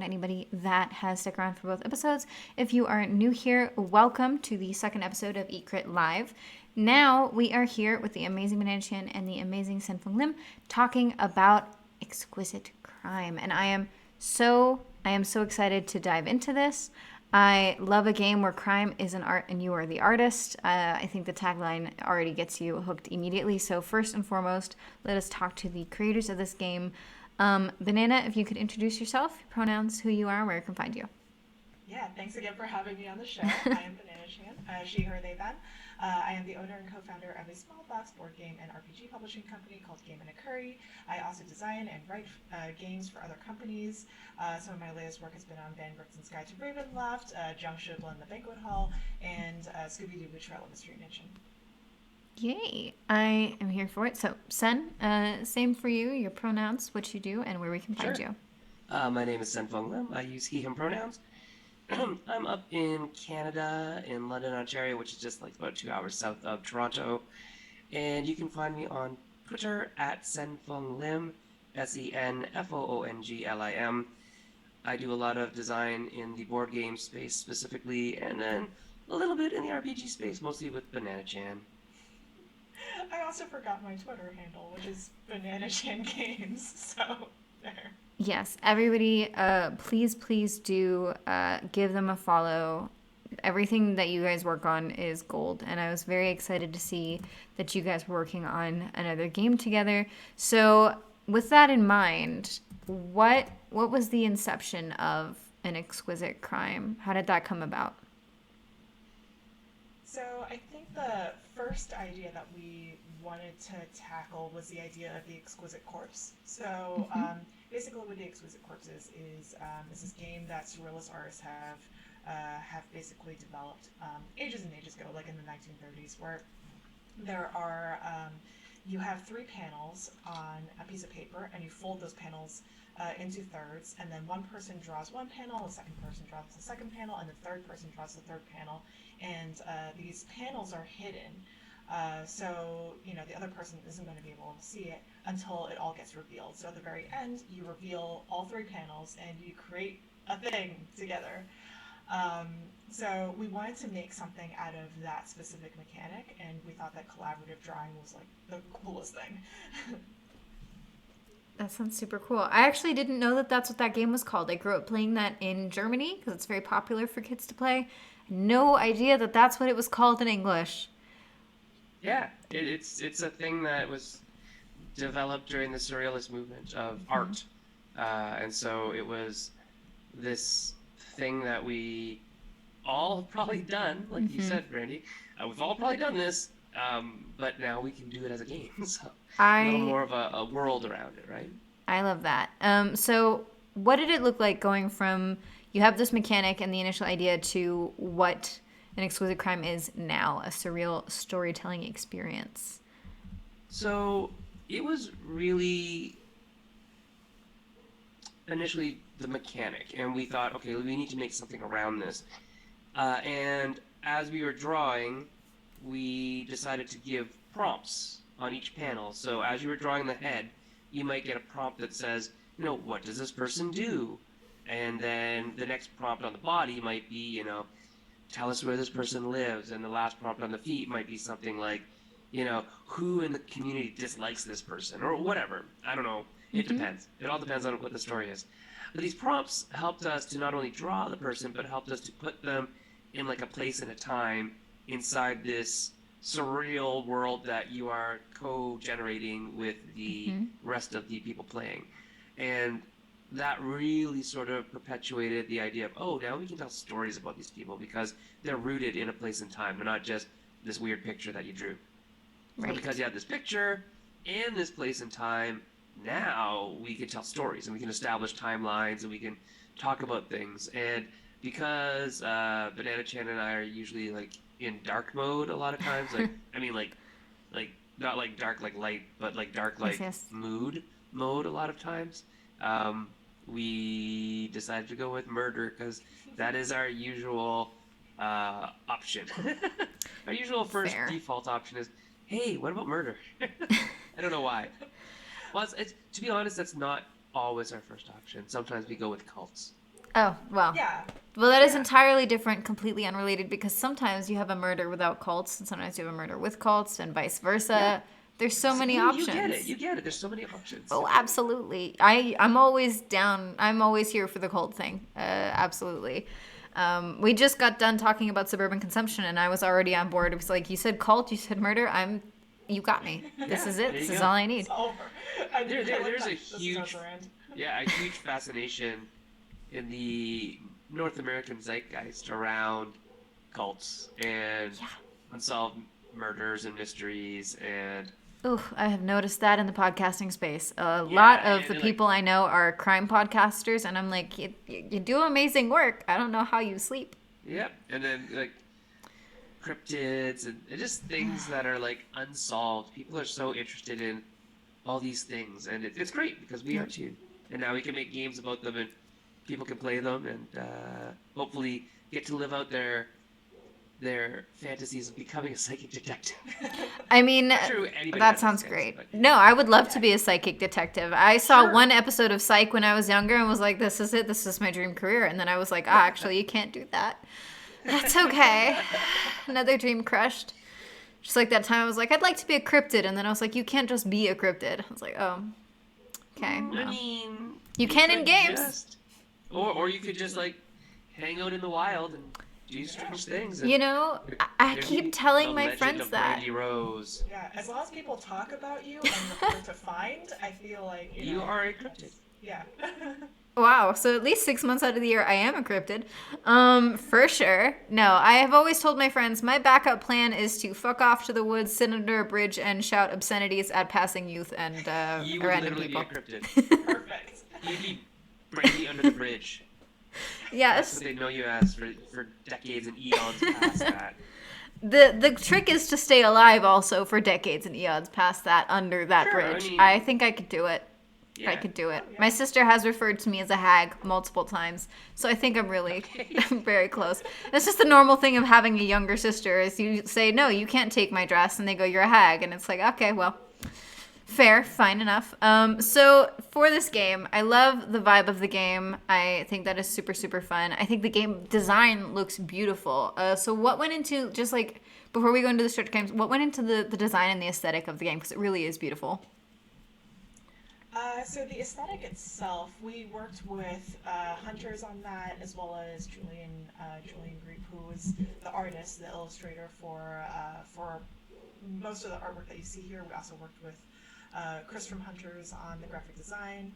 anybody that has stuck around for both episodes. If you are new here, welcome to the second episode of Eat Crit Live. Now we are here with the amazing Bananachan and the amazing Foong Lim talking about exquisite crime. And I am so excited to dive into this. I love a game where crime is an art and you are the artist. I think the tagline already gets you hooked immediately. So first and foremost, let us talk to the creators of this game. Banana, if you could introduce yourself, your pronouns, who you are, where I can find you. Yeah, thanks again for having me on the show. I am Bananachan, she, her, they, them. I am the owner and co-founder of a small box board game and RPG publishing company called Game and a Curry. I also design and write games for other companies. Some of my latest work has been on Van Brixton's Guide to Ravenloft, Jung Shibla in the Banquet Hall, and Scooby-Doo Betrayal of Mystery Mansion. Yay, I am here for it. So, Sen, same for you, your pronouns, what you do, and where we can find Sure. you. My name is Foong Lim. I use he, him pronouns. I'm up in Canada, in London, Ontario, which is just like about 2 hours south of Toronto. And you can find me on Twitter at SenFongLim, SenFoonglim. I do a lot of design in the board game space specifically, and then a little bit in the RPG space, mostly with Bananachan. I also forgot my Twitter handle, which is Bananachan Games, so there. Yes, everybody, please do give them a follow. Everything that you guys work on is gold, and I was very excited to see that you guys were working on another game together. So, with that in mind, what was the inception of an exquisite crime? How did that come about? So I think the first idea that we wanted to tackle was the idea of the exquisite corpse. So basically, what the exquisite corpse is this game that surrealist artists have basically developed ages and ages ago, like in the 1930s, where there are you have three panels on a piece of paper, and you fold those panels into thirds, and then one person draws one panel, the second person draws the second panel, and the third person draws the third panel, and these panels are hidden. So, the other person isn't going to be able to see it until it all gets revealed. So at the very end, you reveal all three panels and you create a thing together. Um, so we wanted to make something out of that specific mechanic, and we thought that collaborative drawing was like the coolest thing. That sounds super cool. I actually didn't know that that's what that game was called. I grew up playing that in Germany because it's very popular for kids to play. No idea that that's what it was called in English. Yeah, it's a thing that was developed during the surrealist movement of art, and so it was this thing that we all have probably done, like you said, Brandy. We've all probably done this, but now we can do it as a game. So a little I more of a world around it, right? I love that. So what did it look like going from you have this mechanic and the initial idea to what an exquisite crime is now, a surreal storytelling experience? So it was really initially the mechanic, and we thought, okay, we need to make something around this. And as we were drawing, we decided to give prompts on each panel. So as you were drawing the head, you might get a prompt that says, what does this person do? And then the next prompt on the body might be, tell us where this person lives. And the last prompt on the feet might be something like, who in the community dislikes this person, or whatever. I don't know. It depends. It all depends on what the story is. But these prompts helped us to not only draw the person, but helped us to put them in like a place and a time inside this surreal world that you are co-generating with the rest of the people playing. And that really sort of perpetuated the idea of, now we can tell stories about these people because they're rooted in a place and time. They're not just this weird picture that you drew. Right. And because you have this picture and this place and time, now we can tell stories and we can establish timelines and we can talk about things. And because Bananachan and I are usually like in dark mode a lot of times, like I mean like not like dark like light, but like dark like mood mode a lot of times. We decided to go with murder because that is our usual option. Our usual first default option is, hey, what about murder? I don't know why. Well, to be honest, that's not always our first option. Sometimes we go with cults. Oh, well. Yeah. Well, that is Yeah. entirely different, completely unrelated, because sometimes you have a murder without cults, and sometimes you have a murder with cults, and vice versa. Yeah. There's so many You get it. options. You get it. There's so many options. Oh, absolutely. I'm always down. I'm always here for the cult thing. Absolutely. We just got done talking about suburban consumption, and I was already on board. It was like, you said cult, you said murder. You got me. This Yeah, is it. there This you is go. all I need. It's over. I like There's that. a This is our huge, brand. yeah, a huge fascination in the North American zeitgeist around cults and Yeah. unsolved murders and mysteries and Ooh, I have noticed that in the podcasting space. A lot yeah, of the and like people I know are crime podcasters, and I'm like, you do amazing work. I don't know how you sleep. yep, and then like cryptids and just things that are like unsolved. People are so interested in all these things, and it's great because we are too. And now we can make games about them, and people can play them, and hopefully get to live out their fantasies of becoming a psychic detective. I mean, Not sure anybody that has sounds chance, great. but No, I would love to be a psychic detective. I saw Sure. one episode of Psych when I was younger and was like, this is it. This is my dream career. And then I was like, actually, you can't do that. That's okay. Another dream crushed. Just like that time I was like, I'd like to be a cryptid. And then I was like, you can't just be a cryptid. I was like, oh, okay. I Well. mean, You can in could games. or you could just like hang out in the wild and do strange things. And You know, I there'd keep be telling the my legend friends of that. Brandy Rose. Yeah, as long as people talk about you and you're hard to find, I feel like You are a cryptid. Yeah. Wow, so at least 6 months out of the year I am a cryptid. For sure. No, I have always told my friends my backup plan is to fuck off to the woods, sit under a bridge, and shout obscenities at passing youth and You would random literally people. be a cryptid. Perfect. You'd be Brandy under the bridge. That's Yes. what they know you as for decades and eons past that. The trick is to stay alive also for decades and eons past that under that Sure, I bridge. mean- I think I could do it. Yeah. I could do it. Oh, yeah. My sister has referred to me as a hag multiple times, so I think I'm really very close. It's just the normal thing of having a younger sister is you say, no, you can't take my dress, and they go, you're a hag, and it's like, okay, well, fair, fine enough. So for this game, I love the vibe of the game. I think that is super, super fun. I think the game design looks beautiful. So what went into, just like, before we go into the stretch games, what went into the design and the aesthetic of the game? Because it really is beautiful. So the aesthetic itself, we worked with hunters on that, as well as Julian Griep, who was the artist, the illustrator for most of the artwork that you see here. We also worked with Chris from Hunters on the graphic design,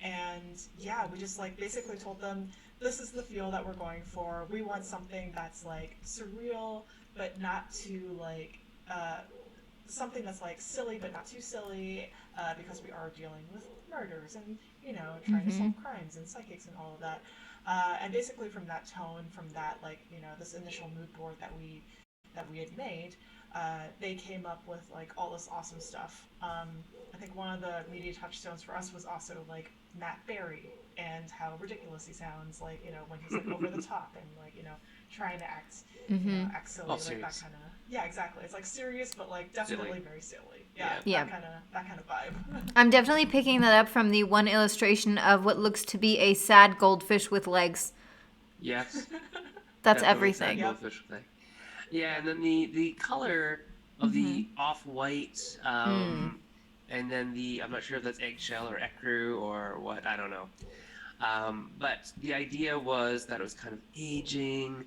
and yeah, we just like basically told them this is the feel that we're going for. We want something that's like surreal, but not too like. Something that's like silly but not too silly, because we are dealing with murders and trying to solve crimes and psychics and all of that, and basically from that tone, from that like this initial mood board that we had made, they came up with like all this awesome stuff. I think one of the media touchstones for us was also like Matt Berry and how ridiculous he sounds, like when he's like over the top and like trying to act act silly, All like serious. that kind of. Yeah, exactly. It's like serious, but like definitely Silly. very silly. Yeah, Yeah. that kind of vibe. I'm definitely picking that up from the one illustration of what looks to be a sad goldfish with legs. Yes. That's Definitely everything. that goldfish thing. Yeah, and then the color of the off-white, and then I'm not sure if that's eggshell or ecru or what, I don't know. But the idea was that it was kind of aging,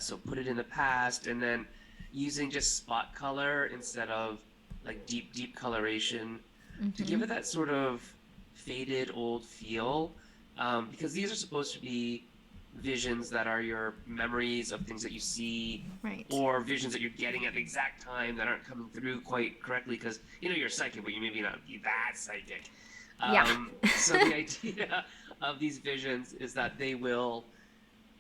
so put it in the past, and then using just spot color instead of like deep coloration to give it that sort of faded old feel, because these are supposed to be visions that are your memories of things that you see, Right. or visions that you're getting at the exact time that aren't coming through quite correctly because you're psychic, but you maybe not be that psychic. Yeah. So the idea of these visions is that they will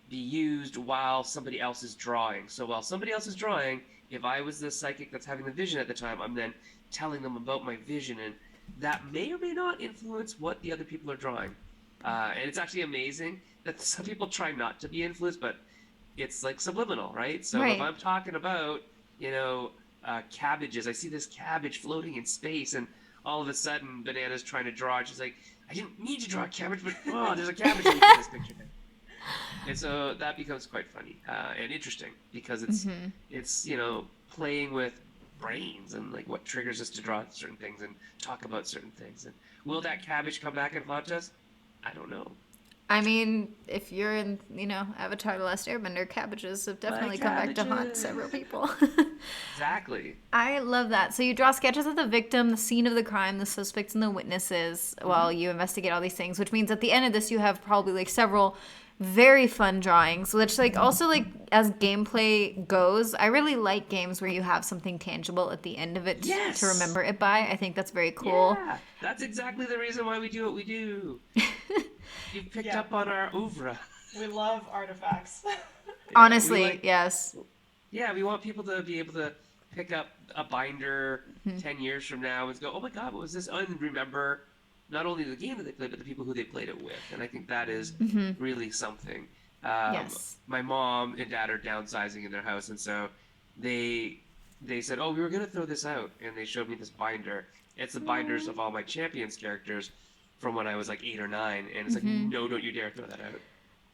be used while somebody else is drawing. So while somebody else is drawing, if I was the psychic that's having the vision at the time, I'm then telling them about my vision, and that may or may not influence what the other people are drawing. And it's actually amazing that some people try not to be influenced, but it's like subliminal, right? So Right. if I'm talking about, cabbages, I see this cabbage floating in space, and all of a sudden Banana's trying to draw, and she's like, I didn't need to draw a cabbage, but oh, there's a cabbage in this picture now. And so that becomes quite funny and interesting because it's playing with brains and like what triggers us to draw certain things and talk about certain things. And will that cabbage come back and haunt us? I don't know. I mean, if you're in, Avatar: The Last Airbender, cabbages have definitely come back to haunt several people. Exactly. I love that. So you draw sketches of the victim, the scene of the crime, the suspects, and the witnesses while you investigate all these things, which means at the end of this you have probably like several very fun drawings, which like also like as gameplay goes, I really like games where you have something tangible at the end of it to remember it by. I think that's very cool. Yeah, that's exactly the reason why we do what we do. You picked up on our oeuvre. We love artifacts. Honestly, yes. Yeah, we want people to be able to pick up a binder 10 years from now and go, oh my god, what was this? And remember not only the game that they played, but the people who they played it with. And I think that is really something. Yes. My mom and dad are downsizing in their house, and so they said, oh, we were going to throw this out. And they showed me this binder. It's the binders of all my Champions characters from when I was like 8 or 9. And it's like, no, don't you dare throw that out.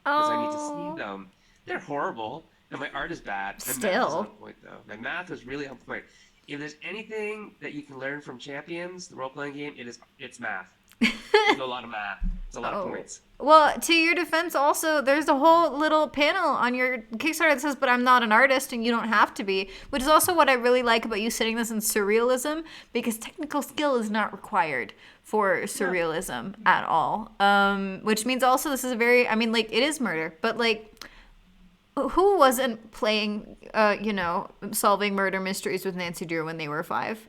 Because I need to see them. They're horrible. And my art is bad. My math is on point, though. My math is really on point. If there's anything that you can learn from Champions, the role-playing game, it's math. There's a lot of math. It's a lot of points. Well, to your defense also, there's a whole little panel on your Kickstarter that says, but I'm not an artist and you don't have to be, which is also what I really like about you setting this in surrealism, because technical skill is not required for surrealism at all. Which means also this is it is murder, but like, who wasn't playing, solving murder mysteries with Nancy Drew when they were 5?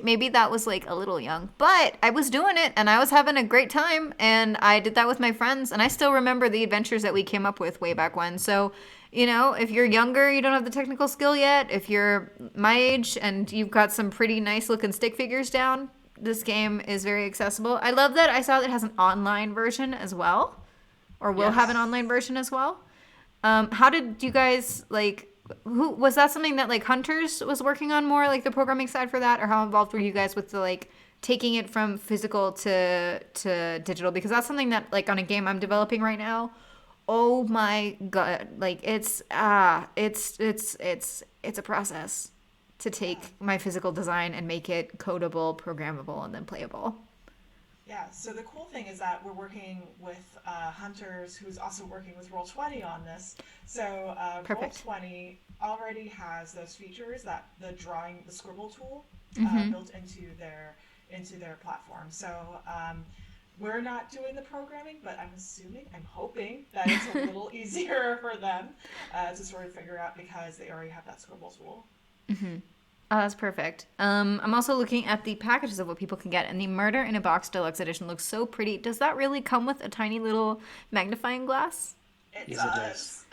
Maybe that was like a little young, but I was doing it and I was having a great time, and I did that with my friends, and I still remember the adventures that we came up with way back when. So, if you're younger, you don't have the technical skill yet. If you're my age and you've got some pretty nice looking stick figures down, this game is very accessible. I love that I saw that it has an online version as well, or will have an online version as well. How did you guys who was that something that like Hunters was working on more, like the programming side for that, or how involved were you guys with the like taking it from physical to digital? Because that's something that like on a game I'm developing right now, oh my god, like it's a process to take my physical design and make it codable, programmable, and then playable. Yeah, so the cool thing is that we're working with Hunters, who's also working with Roll20 on this. So Roll20 already has those features, that the scribble tool built into their platform. So we're not doing the programming, but I'm hoping that it's a little easier for them to sort of figure out, because they already have that scribble tool. Oh, that's perfect. I'm also looking at the packages of what people can get, and the Murder in a Box Deluxe Edition looks so pretty. Does that really come with a tiny little magnifying glass? It does.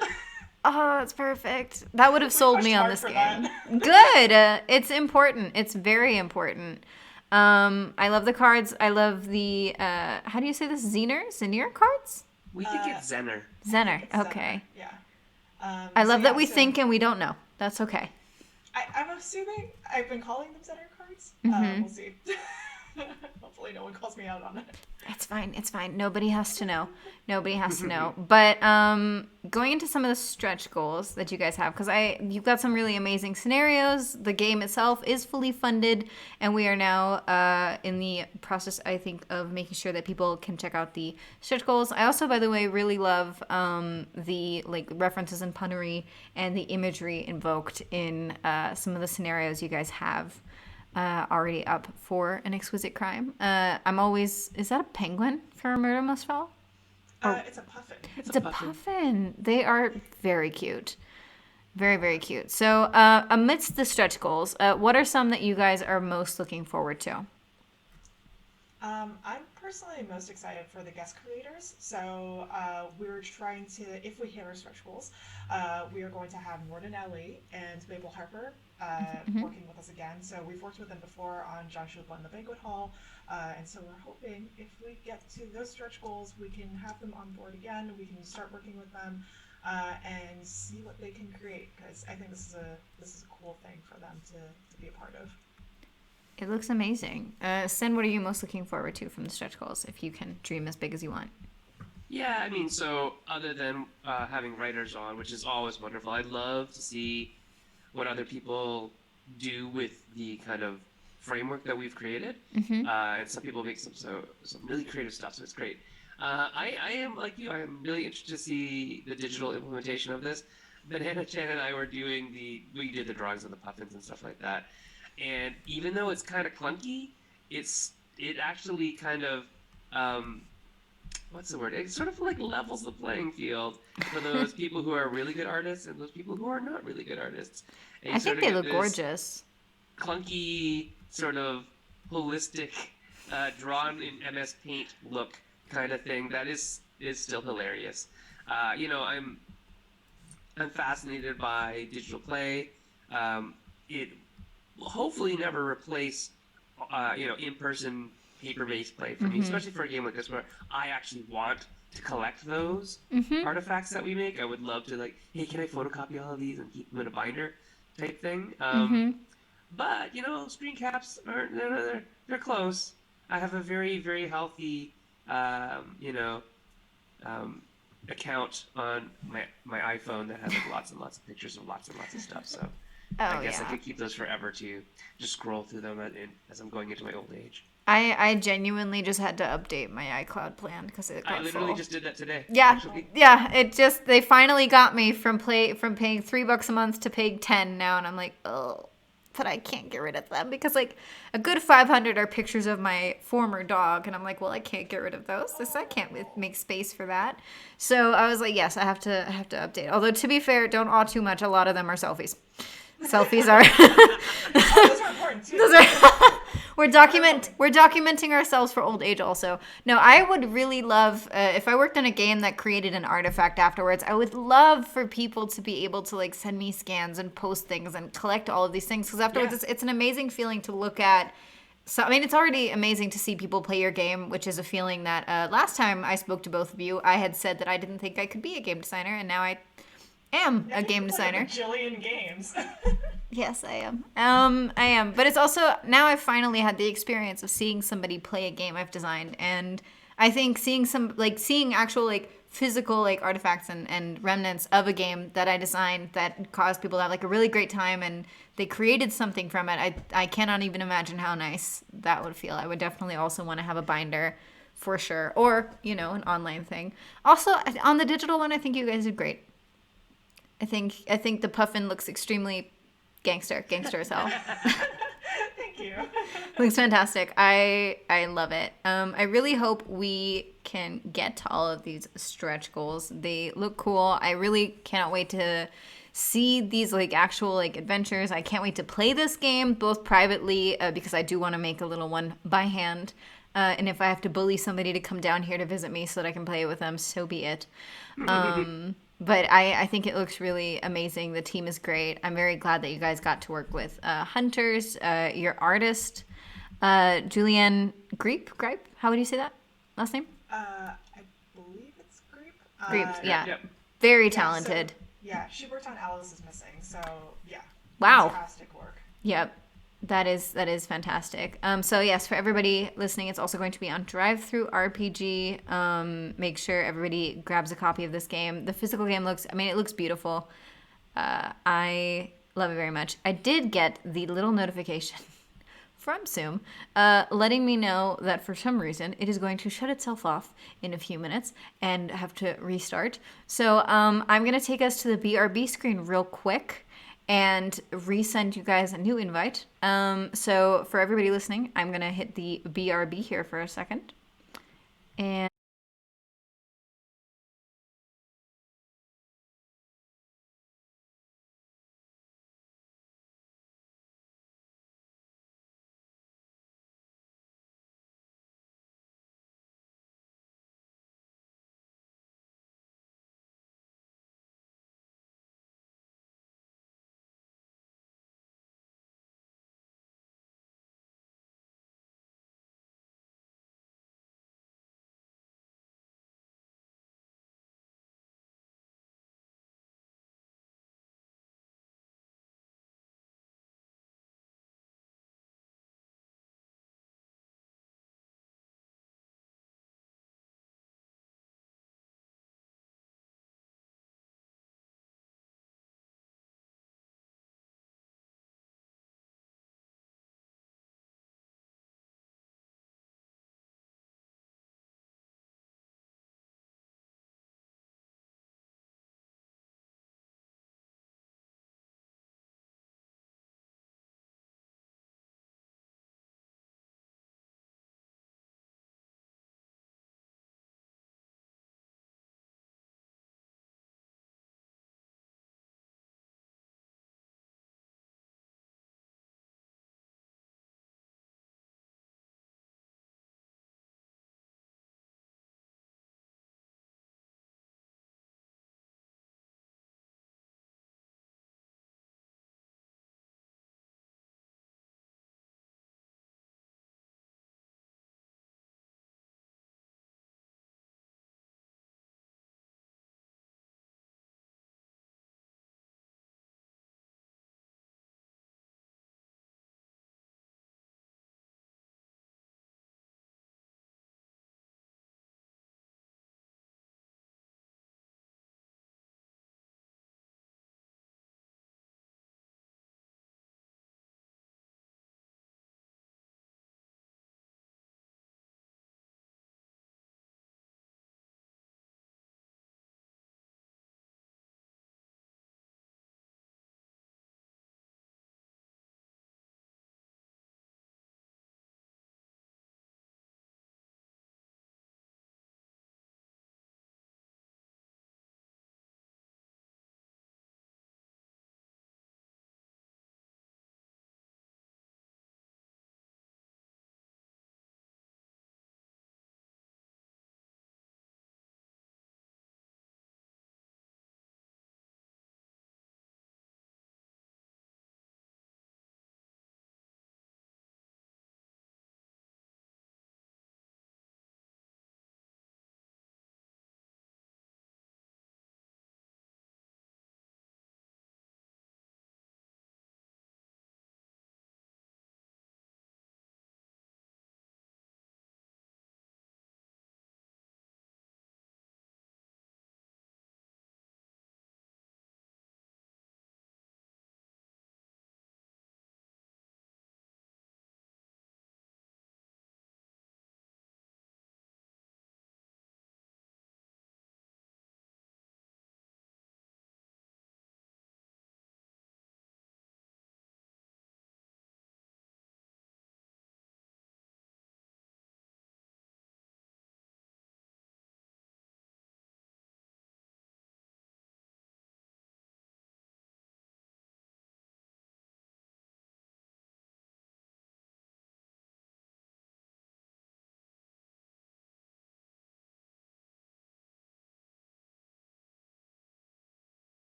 Oh, that's perfect. That would have sold me on this game. Good. It's important. It's very important. I love the cards. I love the, how do you say this? Zener cards? We think it's Zener. Zener. Okay. Zener. Yeah. I love that we think and we don't know. That's okay. I'm assuming I've been calling them Zener cards. We'll see. Hopefully no one calls me out on it. It's fine. It's fine. Nobody has to know. Nobody has to know. But going into some of the stretch goals that you guys have, because you've got some really amazing scenarios. The game itself is fully funded, and we are now in the process, I think, of making sure that people can check out the stretch goals. I also, by the way, really love the like references and punnery and the imagery invoked in some of the scenarios you guys have already up for an exquisite crime. Is that a penguin for Murder Most Foul? It's a puffin. It's a puffin. They are very cute. Very, very cute. So amidst the stretch goals, what are some that you guys are most looking forward to? I'm personally most excited for the guest creators. So we're trying to, if we hit our stretch goals, we are going to have Norden Ellie and Mabel Harper working with us again. So we've worked with them before on John Shulpa and the Banquet Hall. And so we're hoping if we get to those stretch goals, we can have them on board again. We can start working with them and see what they can create. Because I think this is a cool thing for them to be a part of. It looks amazing. Sin, what are you most looking forward to from the stretch goals? If you can dream as big as you want. Yeah, I mean, so other than having writers on, which is always wonderful, I'd love to see what other people do with the kind of framework that we've created. Mm-hmm. And some people make some really creative stuff, so it's great. I am like you. I am really interested to see the digital implementation of this. Bananachan and I were doing we did the drawings of the puffins and stuff like that. And even though it's kind of clunky, it actually kind of um, what's the word? It sort of like levels the playing field for those people who are really good artists and those people who are not really good artists. And I you sort think of they get look this gorgeous. clunky, sort of holistic, drawn in MS Paint look kind of thing that is still hilarious. I'm fascinated by digital play. It will hopefully never replace in-person paper-based play for me, Mm-hmm. especially for a game like this where I actually want to collect those Mm-hmm. artifacts that we make. I would love to like, hey, can I photocopy all of these and keep them in a binder type thing. Mm-hmm. But screen caps are they're close. I have a very very healthy um, you know um, account on my iPhone that has like lots and lots of pictures of lots and lots of stuff. So I Oh guess I yeah. could keep those forever to just scroll through them as I'm going into my old age. I genuinely just had to update my iCloud plan because it I got literally full. just did that today, Yeah, actually. yeah. It just they finally got me from paying $3 a month to paying 10 now, and I'm like, oh, but I can't get rid of them because like a good 500 are pictures of my former dog, and I'm like, well, I can't get rid of those. This I can't make space for that. So I was like, yes, I have to update. Although to be fair, don't awe too much. A lot of them are selfies. Selfies are Oh, those are important too. those are we're documenting ourselves for old age also. No, I would really love if I worked on a game that created an artifact afterwards. I would love for people to be able to like send me scans and post things and collect all of these things because afterwards Yeah. it's an amazing feeling to look at. So I mean, it's already amazing to see people play your game, which is a feeling that last time I spoke to both of you, I had said that I didn't think I could be a game designer, and now I am I a think game you play a designer. bajillion games. Yes, I am. I am. But it's also now I've finally had the experience of seeing somebody play a game I've designed, and I think seeing actual like physical like artifacts and remnants of a game that I designed that caused people to have like a really great time and they created something from it. I cannot even imagine how nice that would feel. I would definitely also want to have a binder for sure, or an online thing. Also on the digital one, I think you guys did great. I think the puffin looks extremely gangster as hell. Thank you. Looks fantastic. I love it. I really hope we can get to all of these stretch goals. They look cool. I really cannot wait to see these like actual like adventures. I can't wait to play this game both privately because I do want to make a little one by hand. And if I have to bully somebody to come down here to visit me so that I can play it with them, so be it. But I think it looks really amazing. The team is great. I'm very glad that you guys got to work with Hunters, your artist, Julianne Gripe. How would you say that last name? I believe it's group. Gripe. Yeah, Yep. very Yeah, talented. so, yeah, she worked on Alice is Missing, so yeah, Wow. fantastic work. Yep. That is fantastic. So yes, for everybody listening, it's also going to be on Drive Through RPG. Make sure everybody grabs a copy of this game. The physical game it looks beautiful. I love it very much. I did get the little notification from Zoom letting me know that for some reason it is going to shut itself off in a few minutes and have to restart. So I'm going to take us to the BRB screen real quick and resend you guys a new invite. So for everybody listening, I'm going to hit the BRB here for a second. And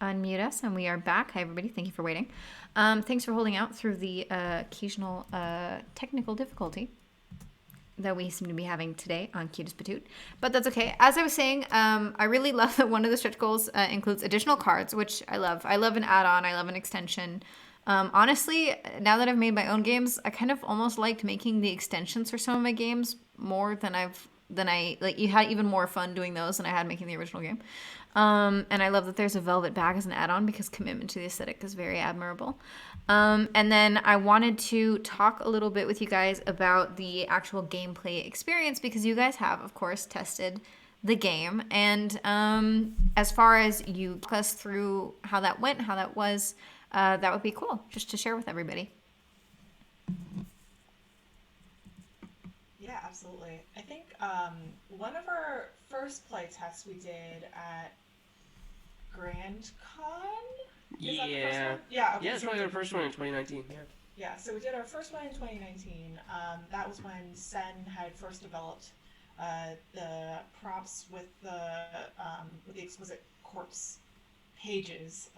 unmute us, and we are back. Hi, everybody. Thank you for waiting. Thanks for holding out through the occasional technical difficulty that we seem to be having today on Cutest Patoot. But that's okay. As I was saying, I really love that one of the stretch goals includes additional cards, which I love. I love an add-on. I love an extension. Honestly, now that I've made my own games, I kind of almost liked making the extensions for some of my games more than you had even more fun doing those than I had making the original game. And I love that there's a velvet bag as an add-on because commitment to the aesthetic is very admirable. And then I wanted to talk a little bit with you guys about the actual gameplay experience because you guys have, of course, tested the game. And as far as you talk us through how that went, how that was, that would be cool just to share with everybody. Yeah, absolutely. I think one of our first play tests we did at Grand Con? Is that the first Yeah. one? Yeah, okay. Yeah, it's probably our first one in 2019. Yeah. Yeah, so we did our first one in 2019. That was when Sen had first developed the props with the Exquisite Corpse pages.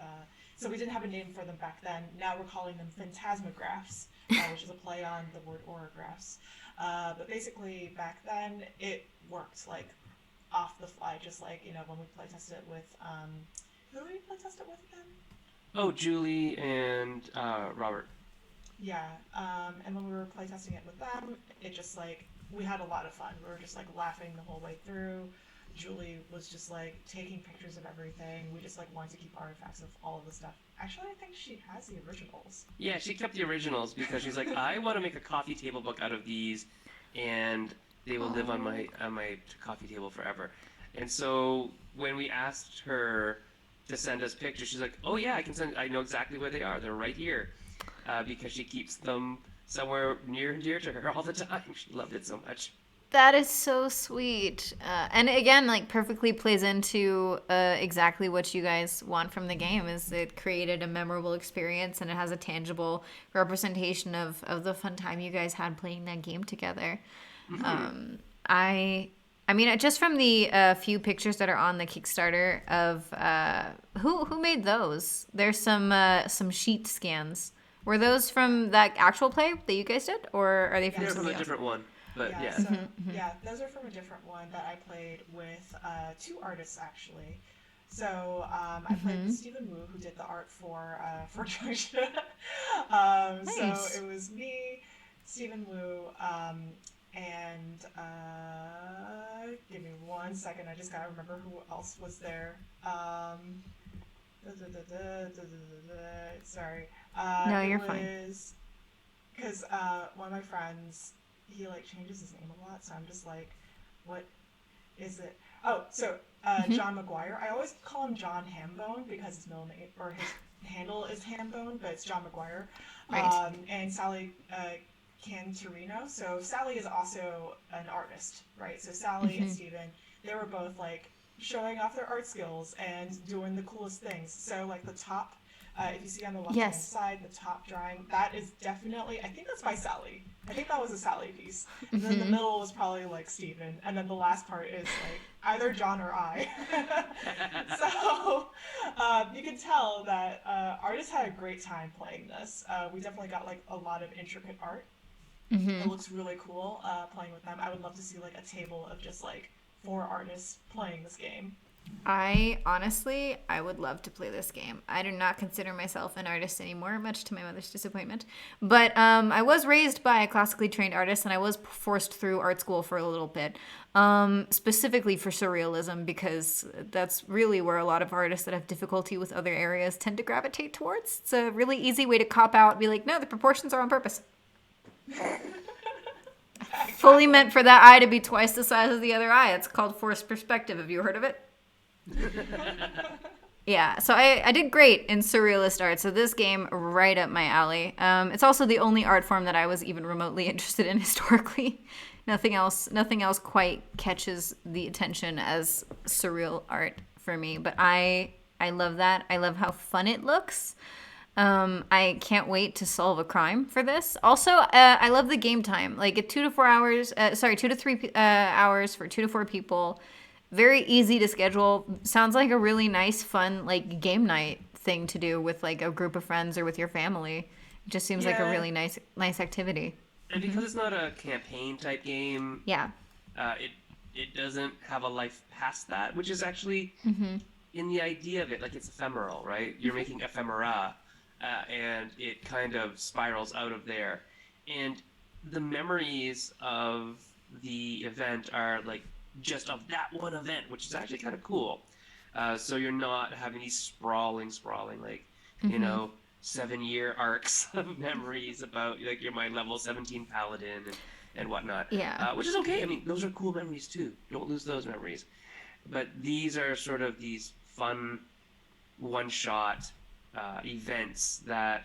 So we didn't have a name for them back then. Now we're calling them phantasmographs, which is a play on the word orographs. But basically, back then, it worked like off the fly, just like, when we play tested it with, who did we play test it with again? Oh, Julie and Robert. Yeah, and when we were playtesting it with them, it just like, we had a lot of fun. We were just like laughing the whole way through. Julie was just like taking pictures of everything. We just like wanted to keep artifacts of all of the stuff. Actually, I think she has the originals. Yeah, she kept the originals because she's like, I want to make a coffee table book out of these, and they will live on my coffee table forever. And so when we asked her to send us pictures, she's like, oh yeah, I know exactly where they are. They're right here. Because she keeps them somewhere near and dear to her all the time. She loved it so much. That is so sweet. And again, like perfectly plays into exactly what you guys want from the game is it created a memorable experience and it has a tangible representation of the fun time you guys had playing that game together. Mm-hmm. I mean, just from the few pictures that are on the Kickstarter of who made those? There's some sheet scans. Were those from that actual play that you guys did, or are they from They're from a else? different one? But yeah. So, yeah, those are from a different one that I played with two artists actually. So I played with Stephen Wu, who did the art for Georgia. Nice. So it was me, Stephen Wu, and give me 1 second. I just gotta remember who else was there. Sorry. No, you're fine. Because one of my friends, he like changes his name a lot, so I'm just like, what is it? Oh, so John McGuire. I always call him John Hambone because his middle name or his handle is Hambone, but it's John McGuire. Right. And Sally Cantorino. So Sally is also an artist, right? So Sally and Steven, they were both like showing off their art skills and doing the coolest things. So like the top, if you see on the left-hand side, the top drawing, that is definitely, I think that's by Sally. I think that was a Sally piece. And then the middle was probably like Steven. And then the last part is like either John or I. So you can tell that artists had a great time playing this. We definitely got like a lot of intricate art. It looks really cool playing with them. I would love to see like a table of just like 4 artists playing this game. I would love to play this game. I do not consider myself an artist anymore, much to my mother's disappointment. But I was raised by a classically trained artist, and I was forced through art school for a little bit, specifically for surrealism, because that's really where a lot of artists that have difficulty with other areas tend to gravitate towards. It's a really easy way to cop out and be like, no, the proportions are on purpose. Fully meant for that eye to be twice the size of the other eye. It's called forced perspective. Have you heard of it? Yeah, so I did great in surrealist art, so this game right up my alley. It's also the only art form that I was even remotely interested in historically. Nothing else quite catches the attention as surreal art for me, but I love that. I love how fun it looks. I can't wait to solve a crime for this. Also, I love the game time. Like 2 to 3 hours for 2 to 4 people. very easy to schedule. Sounds like a really nice, fun like game night thing to do with like a group of friends or with your family. It just seems like a Yeah, really nice activity. and because it's not a campaign type game, Yeah. it doesn't have a life past that, which is actually Mm-hmm. in the idea of it, like it's ephemeral, right? You're making ephemera, and it kind of spirals out of there. And the memories of the event are like just of that one event, which is actually kind of cool. So you're not having these sprawling, like, you Mm-hmm. know, 7 year arcs of memories about like you're my level 17 paladin and whatnot, Yeah. which is okay. I mean, those are cool memories too. Don't lose those memories. But these are sort of these fun one-shot events that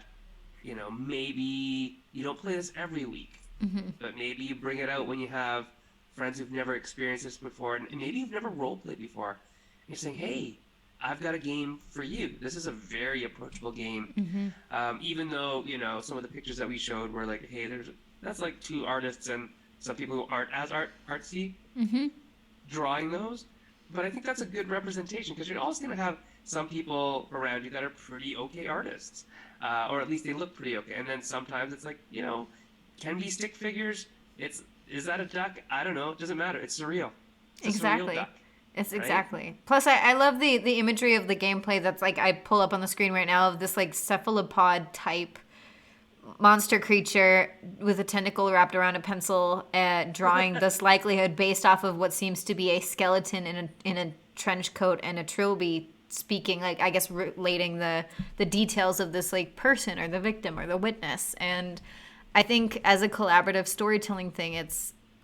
maybe you don't play this every week, Mm-hmm. but maybe you bring it out when you have friends who've never experienced this before, and maybe you've never role played before. And you're saying, "Hey, I've got a game for you. This is a very approachable game." Mm-hmm. Even though some of the pictures that we showed were like, "Hey, that's like two artists and some people who aren't as artsy Mm-hmm. drawing those." But I think that's a good representation because you're always going to have some people around you that are pretty okay artists, or at least they look pretty okay. And then sometimes it's like, can be stick figures. Is that a duck? I don't know. It doesn't matter. It's surreal. It's a surreal Exactly. duck, It's right? exactly. Plus, I love the imagery of the gameplay that's like I pull up on the screen right now of this like cephalopod type monster creature with a tentacle wrapped around a pencil, drawing this likelihood based off of what seems to be a skeleton in a trench coat and a trilby speaking, like I guess relating the details of this like person or the victim or the witness. And I think as a collaborative storytelling thing,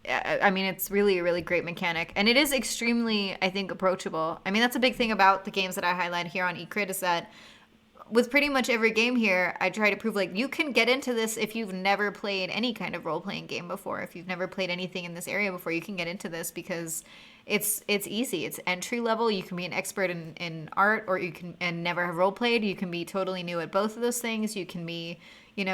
I mean, it's really a really great mechanic, and it is extremely, I think, approachable. I mean, that's a big thing about the games that I highlight here on Ecrit is that with pretty much every game here, I try to prove like you can get into this if you've never played any kind of role playing game before. If you've never played anything in this area before, you can get into this because it's easy. It's entry level. You can be an expert in art, or you can and never have role played. You can be totally new at both of those things. You can be an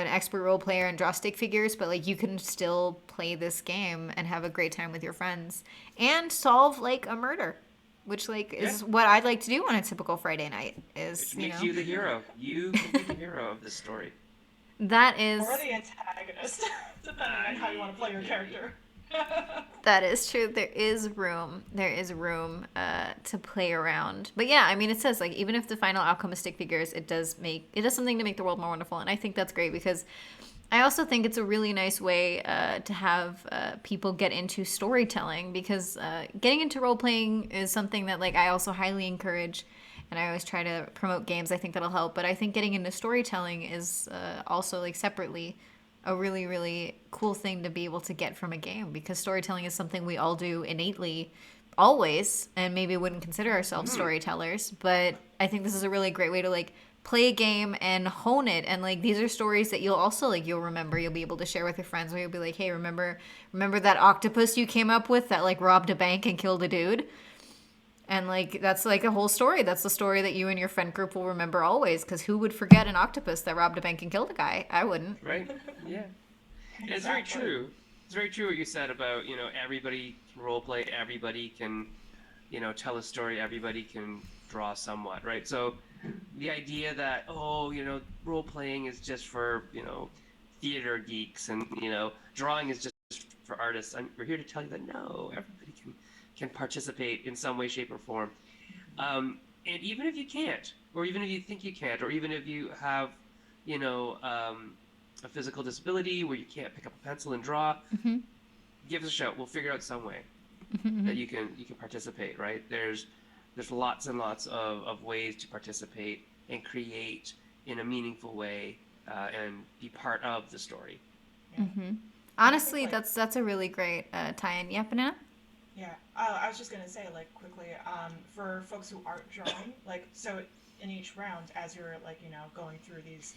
expert role player and draw stick figures, but like you can still play this game and have a great time with your friends and solve like a murder, which like Yeah, is what I'd like to do on a typical Friday night is, which makes you the hero. You can be the hero of this story. that Or is the antagonist, depending on how you want to play your character. that is true. There is room to play around. But yeah, I mean it says like even if the final outcome is stick figures, it does something to make the world more wonderful. And I think that's great because I also think it's a really nice way to have people get into storytelling because getting into role playing is something that like I also highly encourage, and I always try to promote games. I think that'll help, but I think getting into storytelling is also like separately a really really cool thing to be able to get from a game because storytelling is something we all do innately always and maybe wouldn't consider ourselves Hmm. storytellers, but I think this is a really great way to like play a game and hone it, and like these are stories that you'll also like you'll remember, you'll be able to share with your friends where you'll be like, hey, remember that octopus you came up with that like robbed a bank and killed a dude, and like that's like a whole story. That's the story that you and your friend group will remember always because who would forget an octopus that robbed a bank and killed a guy? I wouldn't. Right? Yeah. And it's very Exactly. true. It's very true what you said about, everybody can role play, everybody can, tell a story, everybody can draw somewhat, right? So the idea that, oh, role playing is just for, theater geeks and, drawing is just for artists. We're here to tell you that no, everybody can participate in some way, shape, or form. And even if you can't, or even if you think you can't, or even if you have, you know, um, a physical disability where you can't pick up a pencil and draw, Mm-hmm. give us a shout. We'll figure out some way Mm-hmm. that you can participate. Right? There's lots and lots of ways to participate and create in a meaningful way and be part of the story. Yeah. Mm-hmm. And I think Honestly, like that's a really great tie-in. Yeah, banana. yeah, I was just gonna say like quickly, for folks who aren't drawing, like so in each round, as you're like going through these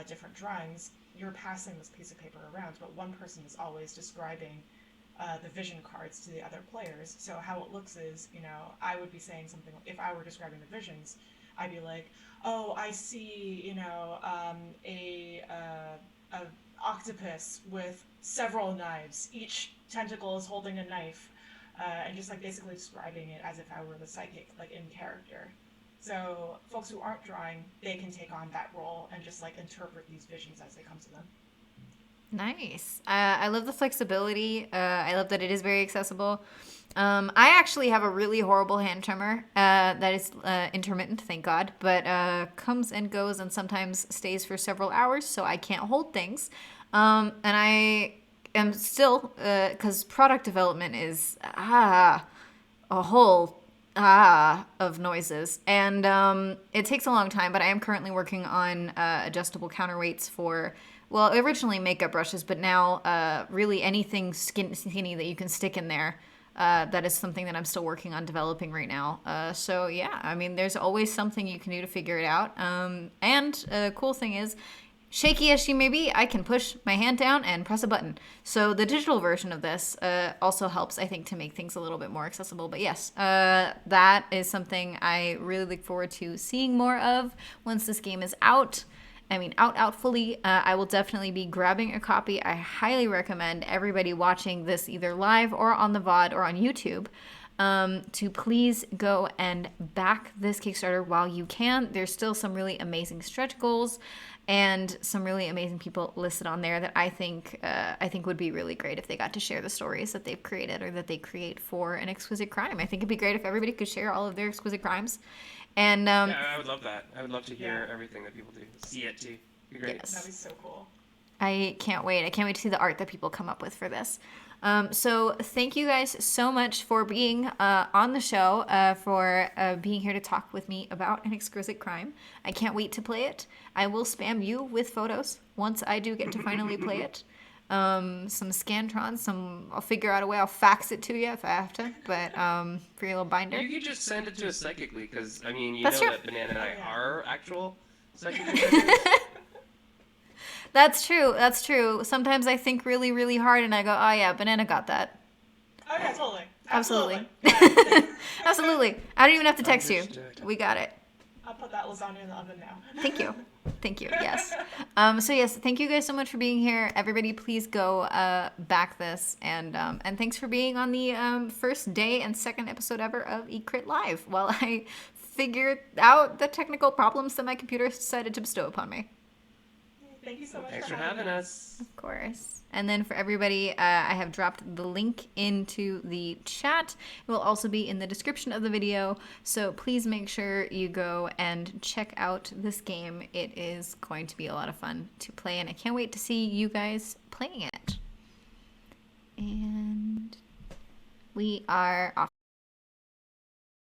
different drawings, you're passing this piece of paper around, but one person is always describing the vision cards to the other players. So how it looks is, I would be saying something if I were describing the visions, I'd be like, oh, I see, a octopus with several knives. Each tentacle is holding a knife. and just like basically describing it as if I were the psychic, like in character. So folks who aren't drawing, they can take on that role and just like interpret these visions as they come to them. Nice. I love the flexibility. I love that it is very accessible. I actually have a really horrible hand tremor that is intermittent, thank God, but comes and goes and sometimes stays for several hours, so I can't hold things. And I am still, because product development is a whole of noises, and it takes a long time, but I am currently working on adjustable counterweights for, well, originally makeup brushes, but now really anything skinny that you can stick in there. That is something that I'm still working on developing right now. So yeah, I mean, there's always something you can do to figure it out. And cool thing is, shaky as she may be, I can push my hand down and press a button. So the digital version of this also helps, I think, to make things a little bit more accessible. But yes, that is something I really look forward to seeing more of once this game is out. I mean, out fully. I will definitely be grabbing a copy. I highly recommend everybody watching this either live or on the VOD or on YouTube to please go and back this Kickstarter while you can. There's still some really amazing stretch goals and some really amazing people listed on there that I think would be really great if they got to share the stories that they've created or that they create for an exquisite crime. I think it'd be great if everybody could share all of their exquisite crimes. And yeah, I would love that. I would love to hear everything that people do. See it too. Be great. Yes. That'd be so cool. I can't wait. I can't wait to see the art that people come up with for this. So thank you guys so much for being on the show, for being here to talk with me about an exquisite crime. I can't wait to play it. I will spam you with photos once I do get to finally play it. Some Scantrons, I'll figure out a way. I'll fax it to you if I have to, but for your little binder. You could just send it to us psychically, because, I mean, That's know true. that Banana and I are actual psychic. That's true. That's true. Sometimes I think really, really hard and I go, oh yeah, Banana got that. Oh yeah, totally. Absolutely. Absolutely. I don't even have to text you. We got it. I'll put that lasagna in the oven now. Thank you. Thank you. Yes. So yes, thank you guys so much for being here. Everybody, please go back this, and thanks for being on the first day and second episode ever of eCrit Live while I figured out the technical problems that my computer decided to bestow upon me. Thank you so much. Thanks for having us. Of course. And then for everybody, I have dropped the link into the chat. It will also be in the description of the video. So please make sure you go and check out this game. It is going to be a lot of fun to play, and I can't wait to see you guys playing it. And we are off.